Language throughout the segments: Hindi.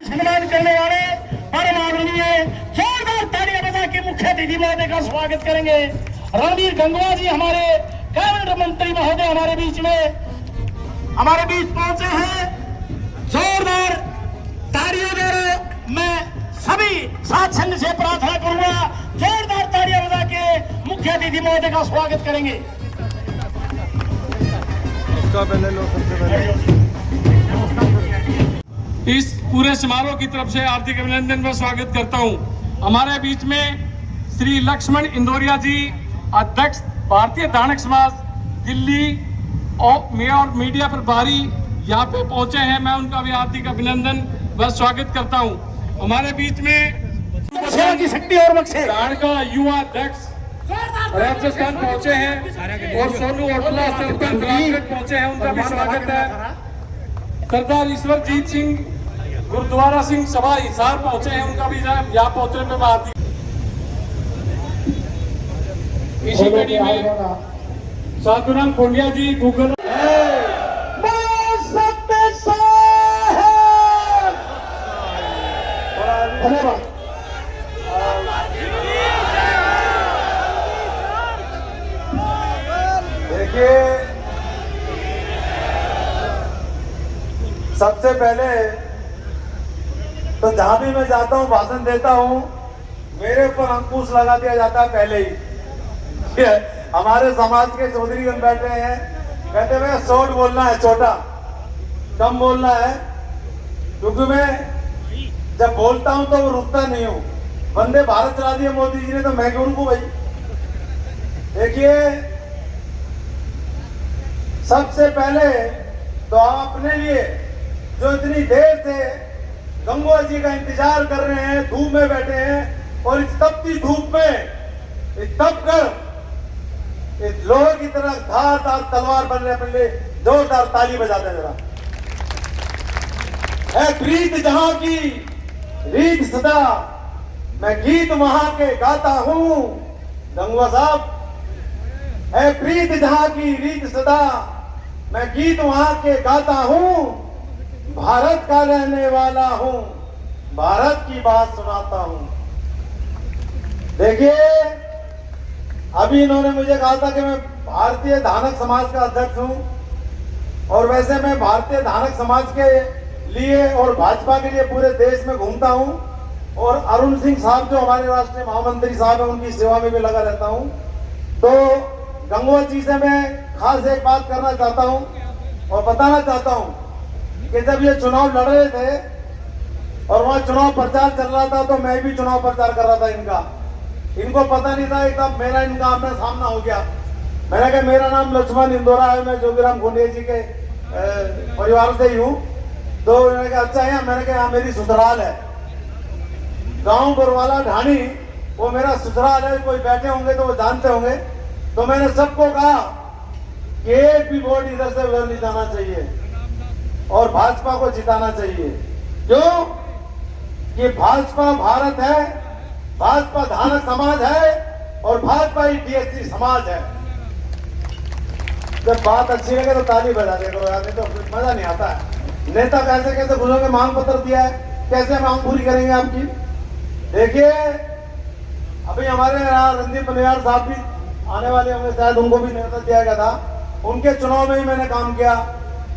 सम्मान करने वाले परम आदरणीय जोरदार तालियां बजा के मुख्य अतिथि महोदय का स्वागत करेंगे। रणवीर गंगवा जी हमारे कैबिनेट मंत्री महोदय हमारे बीच पहुंचे हैं। जोरदार तालियों द्वारा मैं सभी साथ संघ से प्रार्थना करूंगा, जोरदार तालियां बजा के मुख्य अतिथि महोदय का स्वागत करेंगे। इस पूरे समारोह की तरफ से हार्दिक अभिनंदन में स्वागत करता हूं। हमारे बीच में श्री लक्ष्मण इंदौरिया जी, अध्यक्ष भारतीय धानक समाज दिल्ली और मीडिया प्रभारी यहाँ पे पहुंचे हैं। मैं उनका भी हार्दिक अभिनंदन व स्वागत करता हूं। हमारे बीच में की शक्ति और बख्शे धान का युवा अध्यक्ष राजस्थान पहुंचे हैं और सोनू ओटला पहुंचे हैं, उनका भी स्वागत है। सरदार ईश्वरजीत सिंह गुरुद्वारा सिंह सभा हिसार पहुंचे हैं, उनका भी यहाँ पहुंचने में बात। इसी कड़ी में साधुराम कोंडिया जी गूगल देखिए, सबसे पहले तो जहां भी मैं जाता हूं भाषण देता हूं, मेरे ऊपर अंकुश लगा दिया जाता है पहले ही। हमारे समाज के चौधरीगण बैठे हैं, कहते हैं शॉर्ट बोलना है, छोटा कम बोलना है, क्योंकि मैं जब बोलता हूं तो वो रुकता नहीं हूं। वंदे भारत चला दिया मोदी जी ने, तो मैं क्यों रुकूं भाई। देखिए, सबसे पहले तो आप अपने लिए जो इतनी देर से गंगवा जी का इंतजार कर रहे हैं, धूप में बैठे हैं और इस तपती धूप में तप कर इस लोहे की तरह धारदार तलवार बनने के लिए जोरदार ताली बजाते हैं जरा। है प्रीत जहां की रीत सदा, मैं गीत वहां के गाता हूं। गंगवा साहब, है प्रीत जहां की रीत सदा, मैं गीत वहां के गाता हूं। भारत का रहने वाला हूं, भारत की बात सुनाता हूं। देखिए, अभी इन्होंने मुझे कहा था कि मैं भारतीय धानक समाज का अध्यक्ष हूं, और वैसे मैं भारतीय धानक समाज के लिए और भाजपा के लिए पूरे देश में घूमता हूं, और अरुण सिंह साहब जो हमारे राष्ट्रीय महामंत्री साहब हैं, उनकी सेवा में भी लगा रहता हूं। तो गंगवा जी से मैं खास एक बात करना चाहता हूं और बताना चाहता हूं कि जब ये चुनाव लड़ रहे थे और वहां चुनाव प्रचार चल रहा था, तो मैं भी चुनाव प्रचार कर रहा था इनका। इनको पता नहीं था, एकदम मेरा इनका आमना सामना हो गया। मैंने कहा मेरा नाम लक्ष्मण इंदौरा है, मैं जोगीराम कोंडिया जी के परिवार से ही हूँ। तो उन्होंने कहा अच्छा है। मैंने कहा मेरी ससुराल है, गांव गुरवाला ढाणी, वो मेरा ससुराल है। कोई बैठे होंगे तो वो जानते होंगे। तो मैंने सबको कहा कि एक भी वोट इधर से उधर नहीं जाना चाहिए और भाजपा को जिताना चाहिए। क्यों? कि भाजपा भारत है, भाजपा धानक समाज है और भाजपा ही डीएससी समाज है। जब बात अच्छी लगे तो ताली बजा दे करो यार, नहीं तो मजा नहीं आता है। नेता कैसे कैसे घुसोगे, मांग पत्र दिया है, कैसे मांग पूरी करेंगे आपकी? देखिए, अभी हमारे यहाँ रणदीप बनियार साहब भी आने वाले होंगे, शायद उनको भी न्योता दिया गया था। उनके चुनाव में ही मैंने काम किया,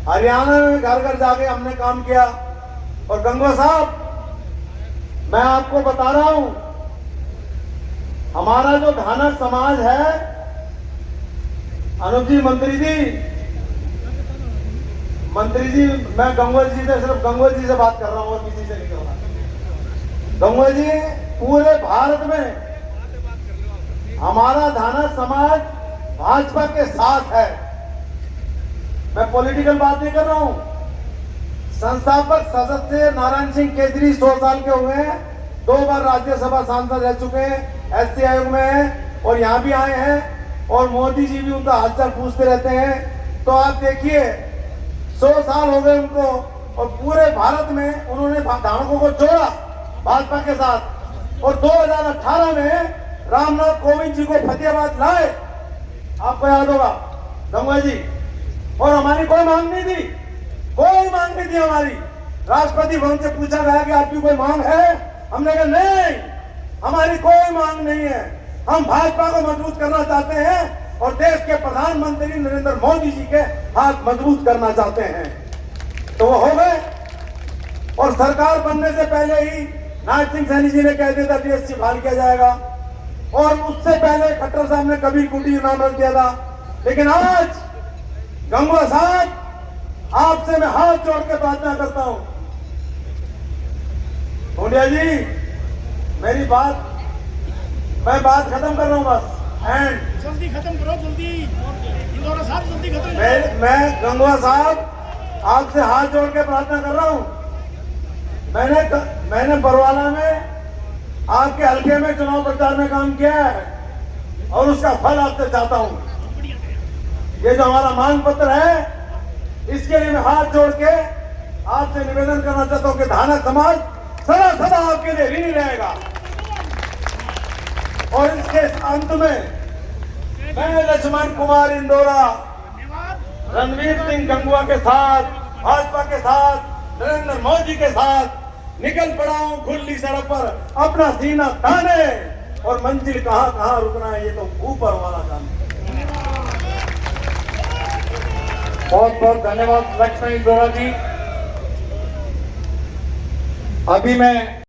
हरियाणा में घर घर जाके हमने काम किया। और गंगवा साहब, मैं आपको बता रहा हूं, हमारा जो धानक समाज है, अनुप जी, मंत्री जी, मैं गंगवा जी से, सिर्फ गंगवा जी से बात कर रहा हूं और किसी से नहीं कर रहा। गंगवा जी, पूरे भारत में हमारा धानक समाज भाजपा के साथ है। मैं पॉलिटिकल बात नहीं कर रहा हूं। संस्थापक सदस्य नारायण सिंह केजरी 100 साल के हुए हैं, 2 बार राज्यसभा सांसद रह चुके हैं, एससी आयोग में हैं और यहां भी आए हैं, और मोदी जी भी उनका हालचाल पूछते रहते हैं। तो आप देखिए, 100 साल हो गए उनको, और पूरे भारत में उन्होंने धानकों को जोड़ा भाजपा के साथ। और 2018 में रामनाथ कोविंद जी को फतेहाबाद लाए, आपको याद होगा गंगवा जी, और हमारी कोई मांग नहीं थी, कोई मांग नहीं थी हमारी। राष्ट्रपति भवन से पूछा गया कि आपकी कोई मांग है, हमने कहा नहीं, हमारी कोई मांग नहीं है, हम भाजपा को मजबूत करना चाहते हैं और देश के प्रधानमंत्री नरेंद्र मोदी जी के हाथ मजबूत करना चाहते हैं। तो वो हो गए, और सरकार बनने से पहले ही नायब सिंह सैनी जी ने कह दिया था टीएससी बहाल किया जाएगा, और उससे पहले खट्टर साहब ने कबीर कुटी नाम रख दिया था। लेकिन आज गंगवा साहब, आपसे मैं हाथ जोड़ के प्रार्थना करता हूं, ढूंढिया जी, मेरी बात, मैं बात खत्म कर रहा हूं बस, एंड जल्दी खत्म करो, जल्दी इंदौरा साहब, जल्दी खत्म करो। मैं गंगवा साहब आपसे हाथ जोड़ के प्रार्थना कर रहा हूं। मैंने बरवाला में आपके हल्के में चुनाव प्रचार में काम किया है, और उसका फल आपसे चाहता हूं। ये जो हमारा मांग पत्र है, इसके लिए मैं हाथ जोड़ के आपसे निवेदन करना चाहता हूं कि धानक समाज सदा सदा आपके लिए ऋणी रहेगा। और इसके अंत में मैं लक्ष्मण कुमार इंदौरा रणवीर सिंह गंगवा के साथ, भाजपा के साथ, नरेंद्र मोदी के साथ निकल पड़ा हूं खुली सड़क पर, अपना सीना ताने, और मंजिल कहां कहां रुकना है ये तो ऊपर वाला जाने। बहुत बहुत धन्यवाद लक्ष्मण इंदौरा जी। अभी मैं